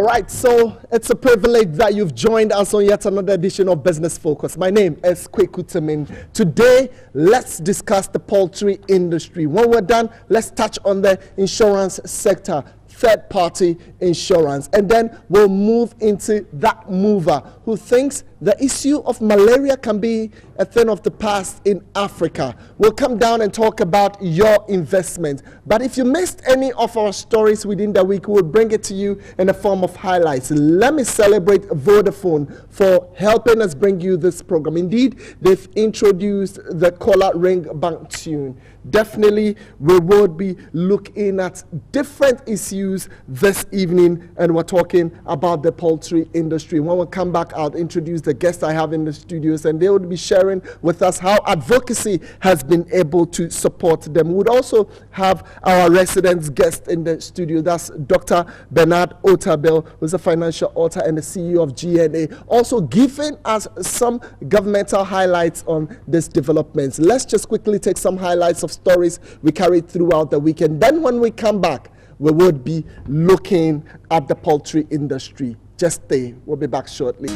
All right, so it's a privilege that you've joined us on yet another edition of Business Focus. My name is Kweku Temin. Today, let's discuss the poultry industry. When we're done, let's touch on the insurance sector, third-party insurance, and then we'll move into that mover who thinks the issue of malaria can be a thing of the past in Africa. We'll come down and talk about your investment. But if you missed any of our stories within the week, we'll bring it to you in the form of highlights. Let me celebrate Vodafone for helping us bring you this program. Indeed, they've introduced the Collar Ring Bank tune. Definitely, we will be looking at different issues this evening, and we're talking about the poultry industry. When we come back, I'll introduce the guests I have in the studios, and they will be sharing with us how advocacy has been able to support them. We would also have our resident guest in the studio. That's Dr. Bernard Otabil, who's a financial author and the CEO of GNA, also giving us some governmental highlights on these developments. Let's just quickly take some highlights of stories we carried throughout the weekend. Then when we come back, we would be looking at the poultry industry. Just stay. We'll be back shortly.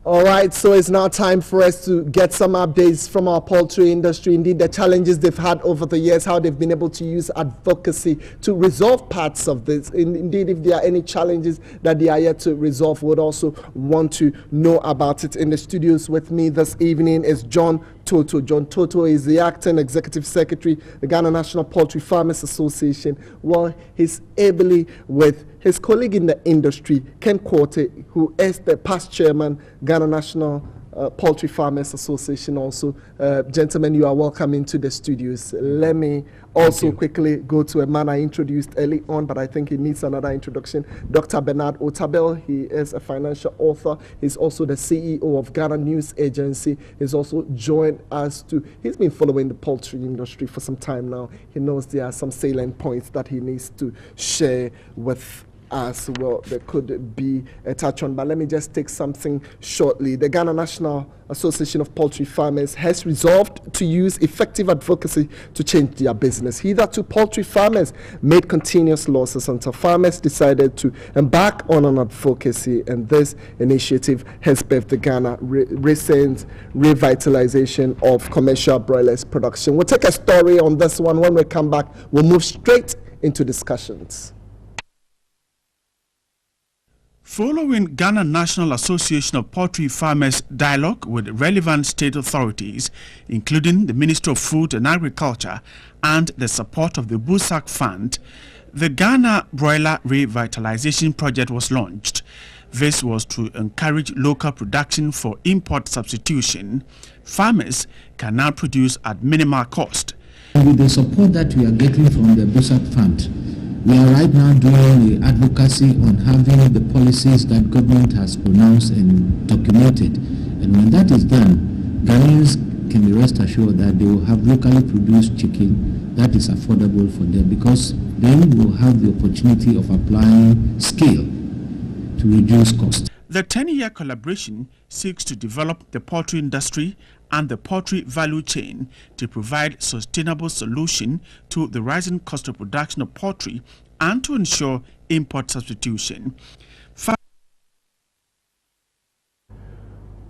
All right, so it's now time for us to get some updates from our poultry industry. Indeed, the challenges they've had over the years, how they've been able to use advocacy to resolve parts of this. Indeed, if there are any challenges that they are yet to resolve, we would also want to know about it. In the studios with me this evening is John Toto. John Toto is the acting executive secretary, the Ghana National Poultry Farmers Association. Well, he's ably with his colleague in the industry, Ken Quarter, who is the past chairman, Ghana National Poultry Farmers Association also. Gentlemen, you are welcome into the studios. Let me also quickly go to a man I introduced early on, but I think he needs another introduction. Dr. Bernard Otabil, he is a financial author. He's also the CEO of Ghana News Agency. He's also joined us he's been following the poultry industry for some time now. He knows there are some salient points that he needs to share with as well. There could be a touch on, but let me just take something shortly. The Ghana National Association of Poultry Farmers has resolved to use effective advocacy to change their business. Hitherto, poultry farmers made continuous losses until farmers decided to embark on an advocacy, and this initiative has birthed the Ghana recent revitalization of commercial broilers production. We'll take a story on this one. When we come back, we'll move straight into discussions. Following Ghana National Association of Poultry Farmers dialogue with relevant state authorities, including the Ministry of Food and Agriculture and the support of the BUSAC Fund, the Ghana Broiler Revitalization Project was launched. This was to encourage local production for import substitution. Farmers can now produce at minimal cost. With the support that we are getting from the BUSAC Fund, we are right now doing the advocacy on having the policies that government has pronounced and documented. And when that is done, Ghanaians can be rest assured that they will have locally produced chicken that is affordable for them, because then we will have the opportunity of applying scale to reduce cost. The 10-year collaboration seeks to develop the poultry industry and the poultry value chain to provide sustainable solution to the rising cost of production of poultry and to ensure import substitution.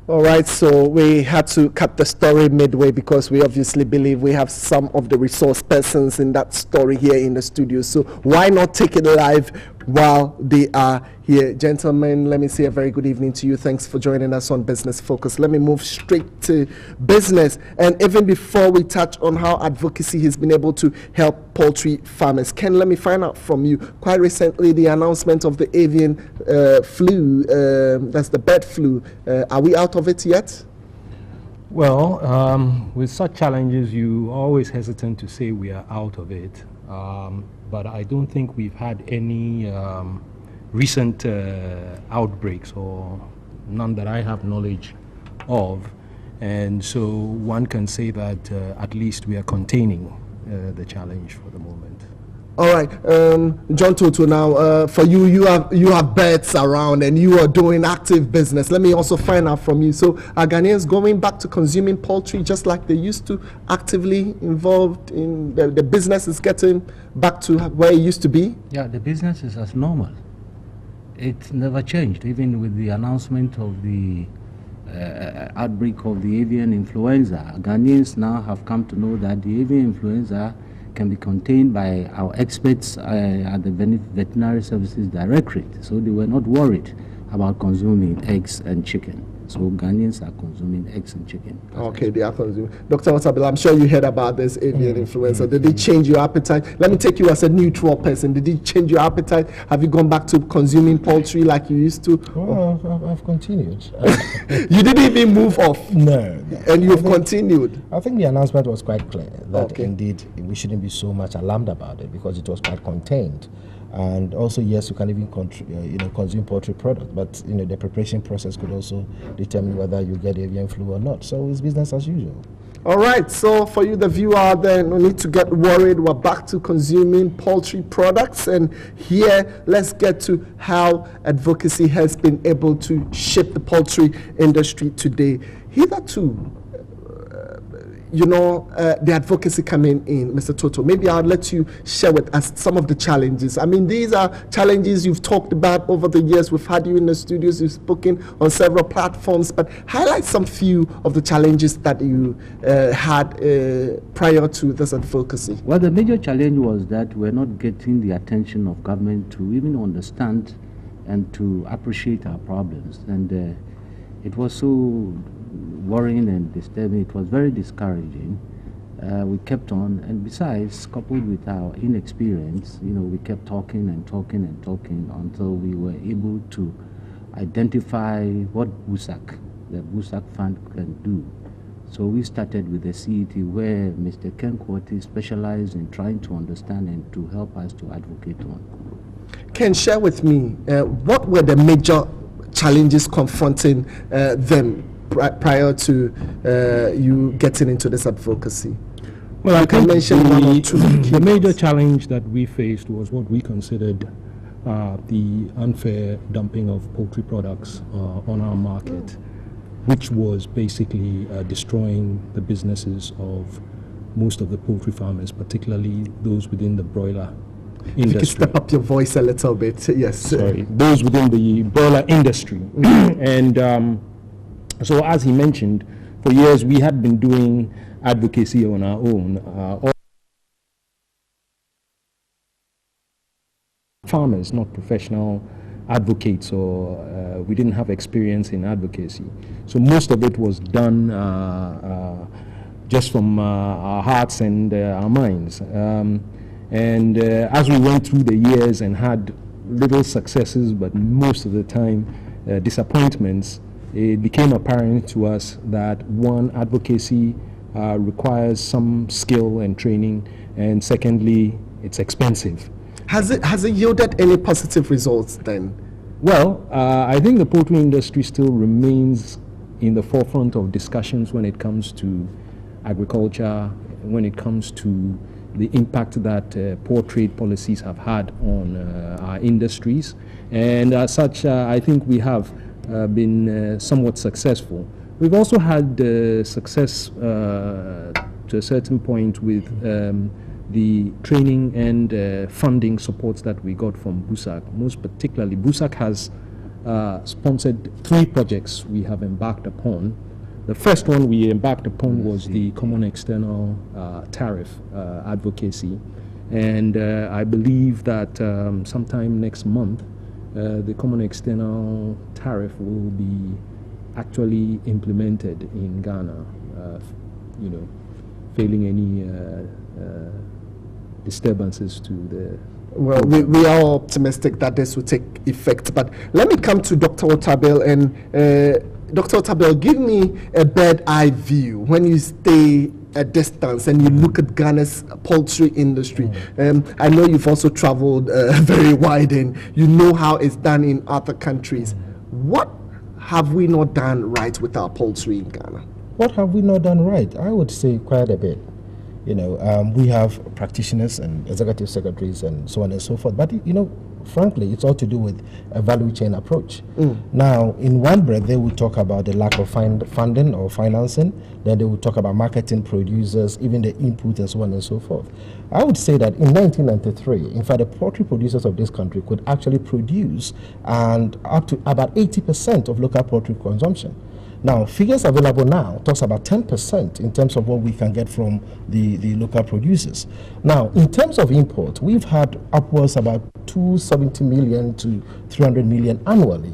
All right, so we had to cut the story midway because we obviously believe we have some of the resource persons in that story here in the studio. So why not take it live while they are here? Gentlemen, let me say a very good evening to you. Thanks for joining us on Business Focus. Let me move straight to business. And even before we touch on how advocacy has been able to help poultry farmers, Ken, let me find out from you. Quite recently, the announcement of the avian flu, that's the bird flu. Are we out of it yet? Well, with such challenges, you always hesitant to say we are out of it. But I don't think we've had any recent outbreaks, or none that I have knowledge of. And so one can say that at least we are containing the challenge for the moment. All right, John Toto. Now, for you, you have birds around, and you are doing active business. Let me also find out from you. So, are Ghanaians going back to consuming poultry just like they used to, actively involved in the business is getting back to where it used to be? Yeah, the business is as normal. It never changed, even with the announcement of the outbreak of the avian influenza. Ghanaians now have come to know that the avian influenza can be contained by our experts at the Veterinary Services Directorate. So they were not worried about consuming eggs and chicken. So Ghanaians are consuming eggs and chicken. Okay, they are consuming. Dr. Otabil, I'm sure you heard about this avian influenza. Did it change your appetite? Let me take you as a neutral person. Did it change your appetite? Have you gone back to consuming poultry like you used to? Well, I've continued. You didn't even move off? No. And you've continued? I think the announcement was quite clear that indeed we shouldn't be so much alarmed about it because it was quite contained. And also, yes, you can even consume poultry products, but the preparation process could also determine whether you get avian flu or not. So it's business as usual. All right, so for you, the viewer out there, no need to get worried. We're back to consuming poultry products. And here, let's get to how advocacy has been able to shape the poultry industry today. Hitherto, the advocacy coming in, Mr. Toto, maybe I'll let you share with us some of the challenges. I mean, these are challenges you've talked about over the years. We've had you in the studios, you've spoken on several platforms, but highlight some few of the challenges that you had prior to this advocacy. Well, the major challenge was that we're not getting the attention of government to even understand and to appreciate our problems. And it was so worrying and disturbing. It was very discouraging. We kept on, and besides, coupled with our inexperience, we kept talking and talking and talking until we were able to identify what BUSAC, the BUSAC Fund, can do. So we started with the CET, where Mr. Ken Kwoti specialized in trying to understand and to help us to advocate on. Ken, share with me, what were the major challenges confronting them prior to you getting into this advocacy? Well, I think the major challenge that we faced was what we considered the unfair dumping of poultry products on our market, which was basically destroying the businesses of most of the poultry farmers, particularly those within the broiler industry. If you could step up your voice a little bit, yes. Sorry, those within the broiler industry. And so, as he mentioned, for years we had been doing advocacy on our own. Farmers, not professional advocates, or we didn't have experience in advocacy. So most of it was done just from our hearts and our minds. And as we went through the years and had little successes, but most of the time disappointments, it became apparent to us that one, advocacy requires some skill and training, and secondly, it's expensive. Has it yielded any positive results then? Well, I think the poultry industry still remains in the forefront of discussions when it comes to agriculture, when it comes to the impact that poor trade policies have had on our industries. And as such, I think we have been somewhat successful. We've also had success to a certain point with the training and funding supports that we got from BUSAC. Most particularly, BUSAC has sponsored 3 projects we have embarked upon. The first one we embarked upon was the Common External Tariff advocacy. And I believe that sometime next month, the Common External Tariff will be actually implemented in Ghana, failing any disturbances to the... Well, we are optimistic that this will take effect. But let me come to Dr. Otabil. And Dr. Otabil, give me a bird eye view when you stay a distance and you look at Ghana's poultry industry. I know you've also traveled very wide and you know how it's done in other countries. What have we not done right with our poultry in Ghana? What have we not done right? I would say quite a bit. We have practitioners and executive secretaries and so on and so forth. But, frankly, it's all to do with a value chain approach. Now, in one breath, they will talk about the lack of funding or financing. Then they will talk about marketing, producers, even the input and so on and so forth. I would say that in 1993, in fact, the poultry producers of this country could actually produce and up to about 80% of local poultry consumption. Now, figures available now talks about 10% in terms of what we can get from the local producers. Now, in terms of import, we've had upwards about 270 million to 300 million annually,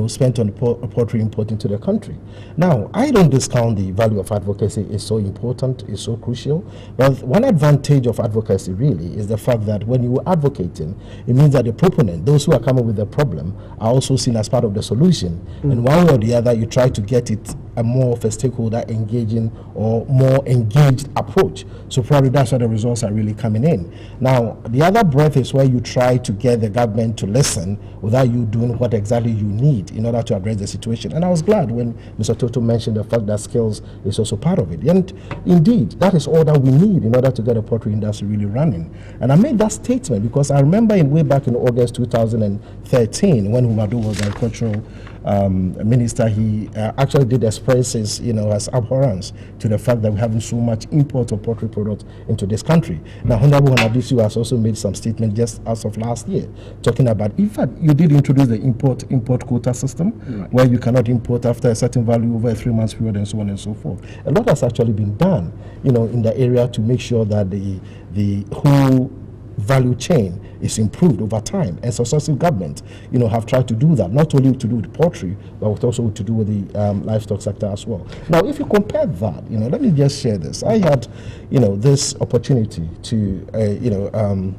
spent on poultry import into the country. Now, I don't discount the value of advocacy. Is so important, is so crucial. But one advantage of advocacy really is the fact that when you are advocating, it means that the proponent, those who are coming with the problem, are also seen as part of the solution. And one way or the other, you try to get it a more of a stakeholder engaging or more engaged approach. So probably that's where the results are really coming in. Now, the other breath is where you try to get the government to listen without you doing what exactly you need in order to address the situation. And I was glad when Mr. Toto mentioned the fact that skills is also part of it. And indeed, that is all that we need in order to get the poultry industry really running. And I made that statement because I remember way back in August 2013, when Humadu was the agricultural minister, he actually did express his, his abhorrence to the fact that we're having so much import of poultry products into this country. Now, Honorable Hanabisu has also made some statement just as of last year, talking about, in fact, you did introduce the import quota system, right, where you cannot import after a certain value over a 3-month period and so on and so forth. A lot has actually been done, in the area to make sure that the whole value chain is improved over time, and successive governments, have tried to do that, not only to do with poultry, but also to do with the livestock sector as well. Now, if you compare that, let me just share this. I had, this opportunity to,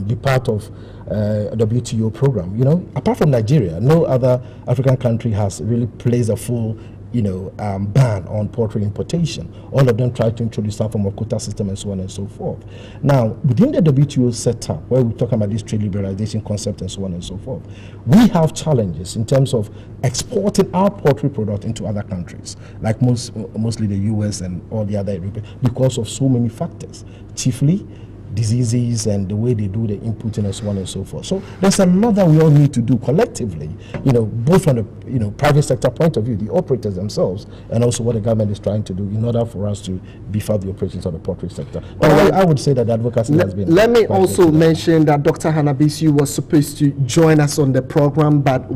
be part of a WTO program. Apart from Nigeria, no other African country has really placed a full ban on poultry importation. All of them try to introduce some form of quota system and so on and so forth. Now, within the WTO setup, where we're talking about this trade liberalization concept and so on and so forth, we have challenges in terms of exporting our poultry product into other countries, like mostly the US and all the other European, because of so many factors, chiefly diseases and the way they do the inputting and so on and so forth. So there's a lot that we all need to do collectively, both from the private sector point of view, the operators themselves, and also what the government is trying to do in order for us to beef up the operations of the poultry sector. But I would say that advocacy has been... Let me also mention that Dr. Hanabisu was supposed to join us on the program, but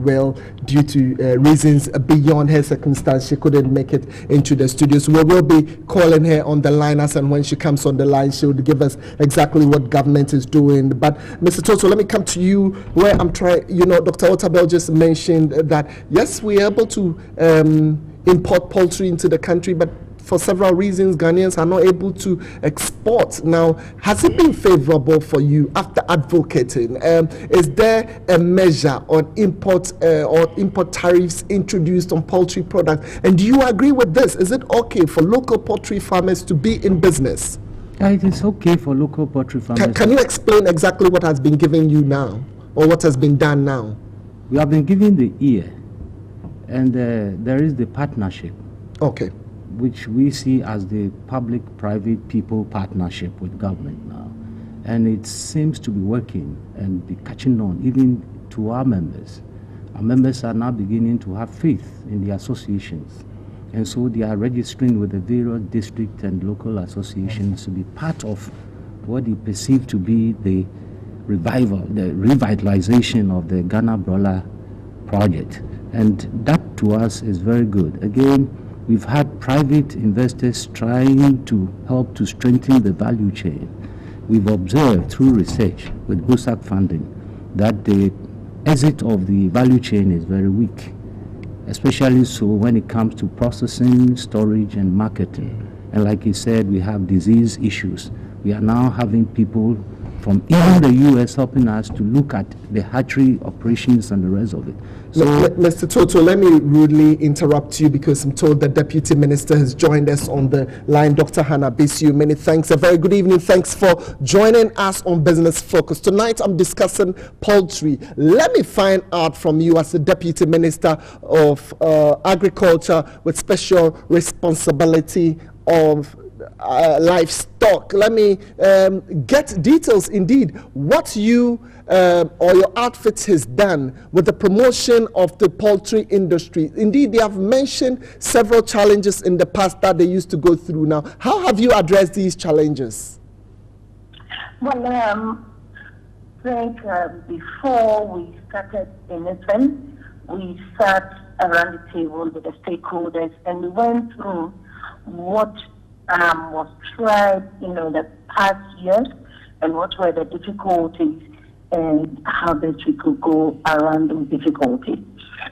due to reasons beyond her circumstance, she couldn't make it into the studio. So we will be calling her on the line, and when she comes on the line, she will give us exactly what government is doing. But Mr. Toto, let me come to you where I'm trying, Dr. Otabel just mentioned that, yes, we're able to import poultry into the country, but for several reasons, Ghanaians are not able to export. Now, has it been favorable for you after advocating? Is there a measure on import tariffs introduced on poultry products? And do you agree with this? Is it okay for local poultry farmers to be in business? It is okay for local poultry farmers. Can you explain exactly what has been given you now, or what has been done now? We have been given the ear, and there is the partnership. Okay. Which we see as the public-private people partnership with government now. And it seems to be working and be catching on even to our members. Our members are now beginning to have faith in the associations. And so they are registering with the various district and local associations to be part of what they perceive to be the revitalization of the Ghana Broiler project. And that to us is very good. Again, we've had private investors trying to help to strengthen the value chain. We've observed through research with BUSAC funding that the exit of the value chain is very weak, especially so when it comes to processing, storage, and marketing. And like you said, we have disease issues. We are now having people from even the U.S. helping us to look at the hatchery operations and the rest of it. So, Mr. Toto, let me rudely interrupt you because I'm told the Deputy Minister has joined us on the line, Dr. Hanabisu. Many thanks. A very good evening. Thanks for joining us on Business Focus. Tonight, I'm discussing poultry. Let me find out from you as the Deputy Minister of Agriculture with special responsibility of livestock. Let me get details indeed what you or your outfit has done with the promotion of the poultry industry. Indeed, they have mentioned several challenges in the past that they used to go through. Now, how have you addressed these challenges? Well, I think before we started anything, we sat around the table with the stakeholders and we went through what was tried, the past years and what were the difficulties and how best we could go around those difficulties.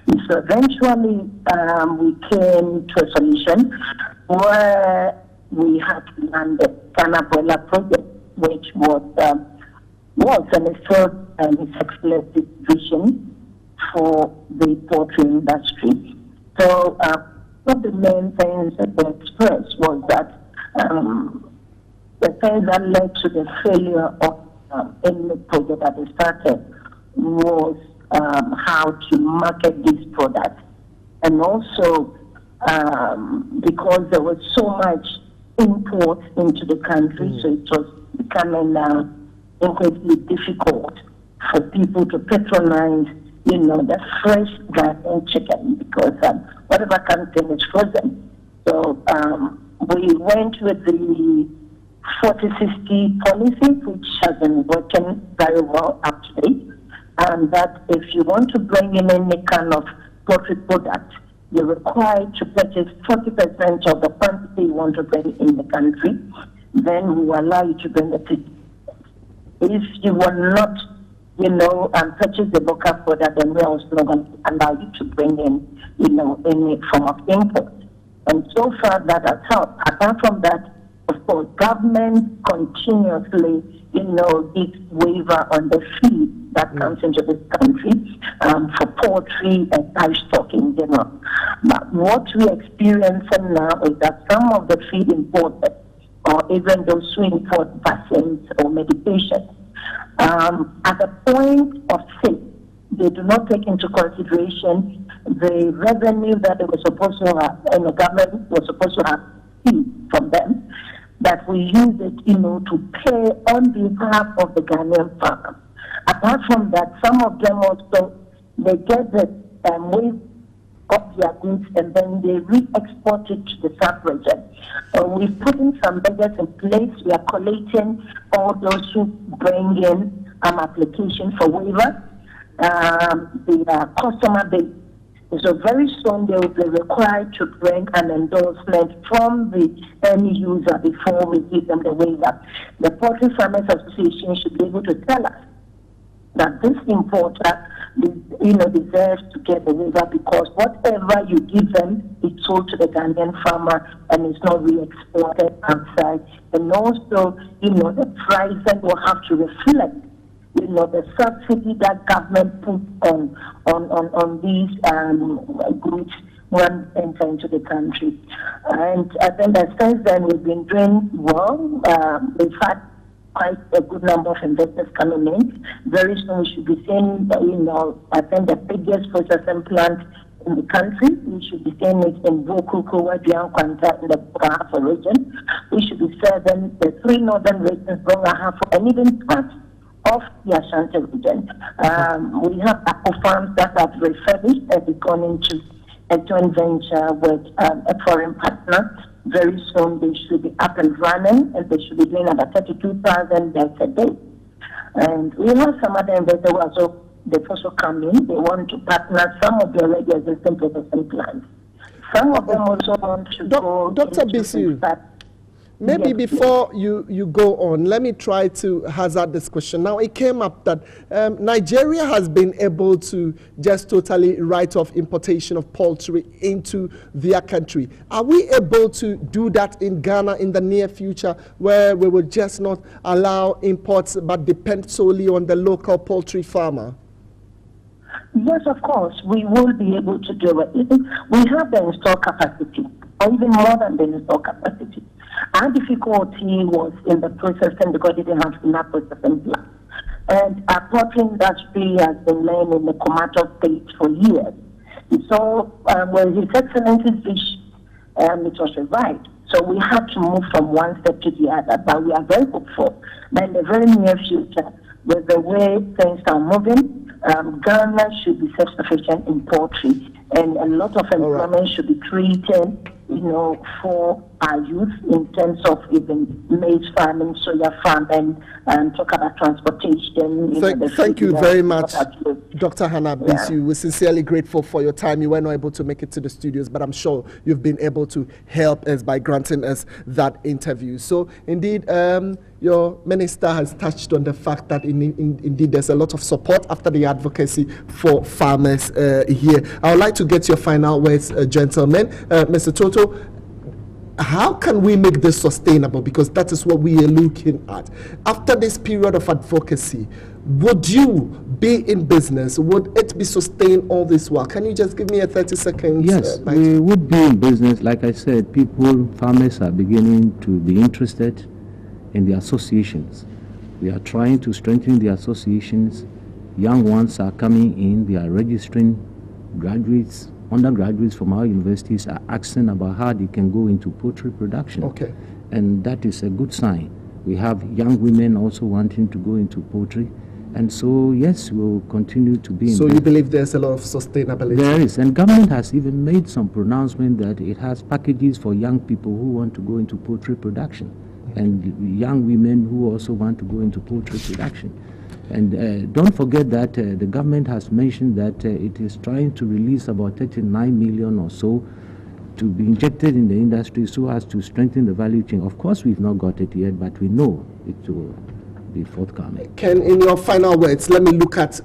And so eventually we came to a solution where we had to land the Ghana Broiler project, which was an exclusive vision for the poultry industry. So one of the main things that were expressed was that the thing that led to the failure of any project that they started was how to market these products. And also because there was so much import into the country, so it was becoming incredibly difficult for people to patronize, the fresh Ghanaian chicken because whatever comes in is frozen. So we went with the 40/60 policy, which has been working very well up to date, and that if you want to bring in any kind of poultry product, you're required to purchase 40% of the quantity you want to bring in the country. Then we will allow you to bring it in. If you will not, purchase the local product, then we are also not going to allow you to bring in, any form of import. And so far that has helped. Apart from that, of course, government continuously, gives waiver on the fee that comes into this country for poultry and livestock in general. But what we're experiencing now is that some of the feed imported, or even those who import vaccines or medications, at the point of sale, they do not take into consideration the revenue that they were supposed to have, and the government was supposed to have from them, that we use it, to pay on behalf of the Ghanaian farmers. Apart from that, some of them also, they get the weight of their goods and then they re-export it to the South region. We've put in some measures in place. We are collating all those who bring in application for waiver. The customer base. So very soon they will be required to bring an endorsement from the end user before we give them the waiver. The Poultry Farmers Association should be able to tell us that this importer, deserves to get the waiver because whatever you give them, it's sold to the Ghanaian farmer and it's not re-exported outside. And also, the pricing will have to reflect the subsidy that government puts on these goods when enter into the country. And I think that since then we've been doing well. We've had quite a good number of investors coming in. Very soon we should be seeing, I think the biggest processing plant in the country. We should be seeing it in Bokuko, Wadian, Kwanta, in the Bukavu region. We should be serving the 3 northern regions, Bonga, and even part of the Ashanti region. We have apple farms that have refurbished and gone into a joint venture with a foreign partner. Very soon they should be up and running and they should be doing about 32,000 bags a day. And we have some other investors who also, they've also come in. They want to partner some of the already existing processing plants. Some of them also want to go Dr. Bisu. Maybe before you go on, let me try to hazard this question. Now, it came up that Nigeria has been able to just totally write off importation of poultry into their country. Are we able to do that in Ghana in the near future, where we will just not allow imports but depend solely on the local poultry farmer? Yes, of course, we will be able to do it. We have the install capacity, or even more than the install capacity. Our difficulty was in the processing because they didn't have enough processing plants. And our poultry industry has been laying in the comatose state for years. So when His Excellency's wish, it was revived. So we have to move from one step to the other, but we are very hopeful that in the very near future, with the way things are moving, Ghana should be self-sufficient in poultry, and a lot of employment should be created, for our youth in terms of even maize farming, soya farming, and talk about transportation. Thank you very much, Dr. Hannah Bisu. We're sincerely grateful for your time. You were not able to make it to the studios, but I'm sure you've been able to help us by granting us that interview. So, indeed, your minister has touched on the fact that indeed there's a lot of support after the advocacy for farmers here. I would like to get your final words, gentlemen. Mr. Toto, how can we make this sustainable? Because that is what we are looking at. After this period of advocacy, would you be in business? Would it be sustained all this while? Can you just give me a 30 seconds? Yes, we would be in business. Like I said, farmers are beginning to be interested in the associations. We are trying to strengthen the associations. Young ones are coming in, they are registering. Graduates, undergraduates from our universities are asking about how they can go into poultry production. Okay. And that is a good sign. We have young women also wanting to go into poultry. And so, yes, we'll continue to be in So you believe there's a lot of sustainability? There is. And government has even made some pronouncement that it has packages for young people who want to go into poultry production. And young women who also want to go into poultry production. And don't forget that the government has mentioned that it is trying to release about 39 million or so to be injected in the industry so as to strengthen the value chain. Of course, we've not got it yet, but we know it will be forthcoming. Ken, in your final words, let me look at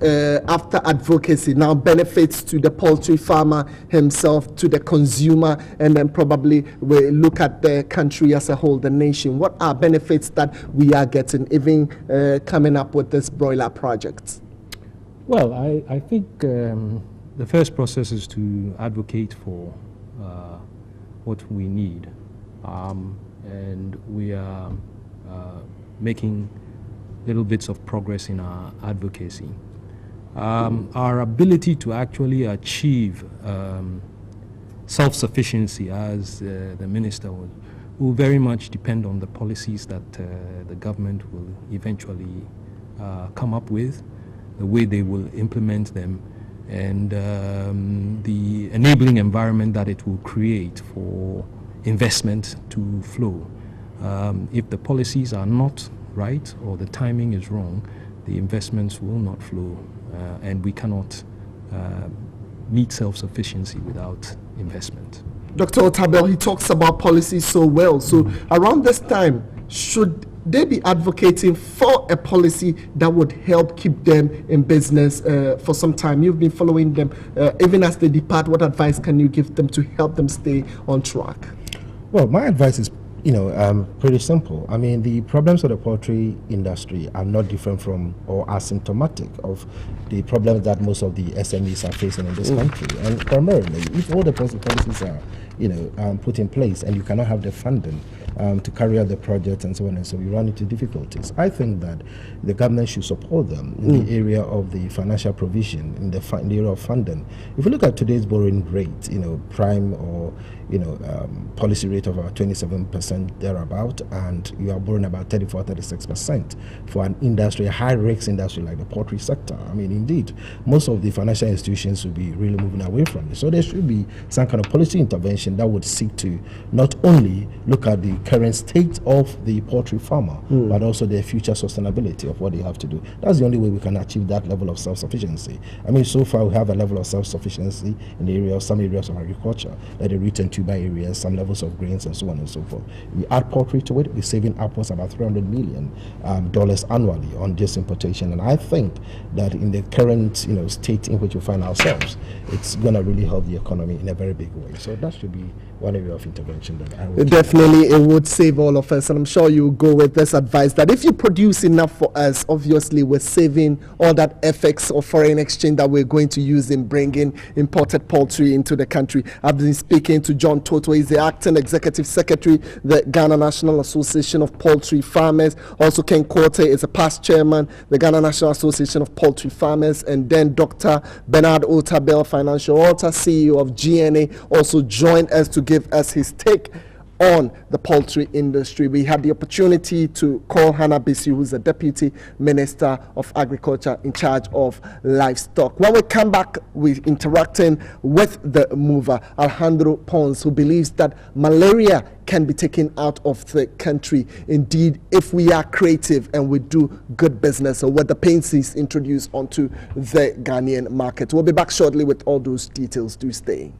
after advocacy now benefits to the poultry farmer himself, to the consumer, and then probably we look at the country as a whole, the nation. What are benefits that we are getting, even coming up with this broiler project? Well, I think the first process is to advocate for what we need, and we are making little bits of progress in our advocacy. Our ability to actually achieve self-sufficiency, as the minister will very much depend on the policies that the government will eventually come up with, the way they will implement them, and the enabling environment that it will create for investment to flow. If the policies are not right or the timing is wrong, the investments will not flow, and we cannot meet self-sufficiency without investment. Dr. Otabel, he talks about policy so well. So around this time, should they be advocating for a policy that would help keep them in business for some time? You've been following them. Even as they depart, what advice can you give them to help them stay on track? Well, my advice is pretty simple. I mean, the problems of the poultry industry are not different from or asymptomatic of the problems that most of the SMEs are facing in this country. And primarily, if all the policies are, put in place and you cannot have the funding to carry out the project and so on and so, you run into difficulties. I think that the government should support them in the area of the financial provision, in the area of funding. If you look at today's borrowing rate, prime or policy rate of about 27% thereabout, and you are borrowing about 34-36% for an industry, a high-risk industry like the poultry sector. I mean, indeed, most of the financial institutions will be really moving away from it. So there should be some kind of policy intervention that would seek to not only look at the current state of the poultry farmer, but also their future sustainability of what they have to do. That's the only way we can achieve that level of self-sufficiency. I mean, so far we have a level of self-sufficiency in the area of some areas of agriculture, like the root and tuber areas, some levels of grains and so on and so forth. We add poultry to it, we're saving upwards about $300 million annually on this importation. And I think that in the current state in which we find ourselves, it's going to really help the economy in a very big way. So that should be one area of intervention that I would definitely it would save all of us, and I'm sure you go with this advice that if you produce enough for us, obviously we're saving all that FX or foreign exchange that we're going to use in bringing imported poultry into the country. I've been speaking to John Toto. He's the acting executive secretary, the Ghana National Association of Poultry Farmers. Also Ken Korte is a past chairman, the Ghana National Association of Poultry Farmers, and then Dr. Bernard Otabel, financial author, CEO of GNA, also joined us to give us his take on the poultry industry. We had the opportunity to call Hannah Bisi, who's the Deputy Minister of Agriculture in charge of livestock. When we come back, we're interacting with the mover, Alejandro Pons, who believes that malaria can be taken out of the country, indeed, if we are creative and we do good business, or what the paints is introduced onto the Ghanaian market. We'll be back shortly with all those details. Do stay.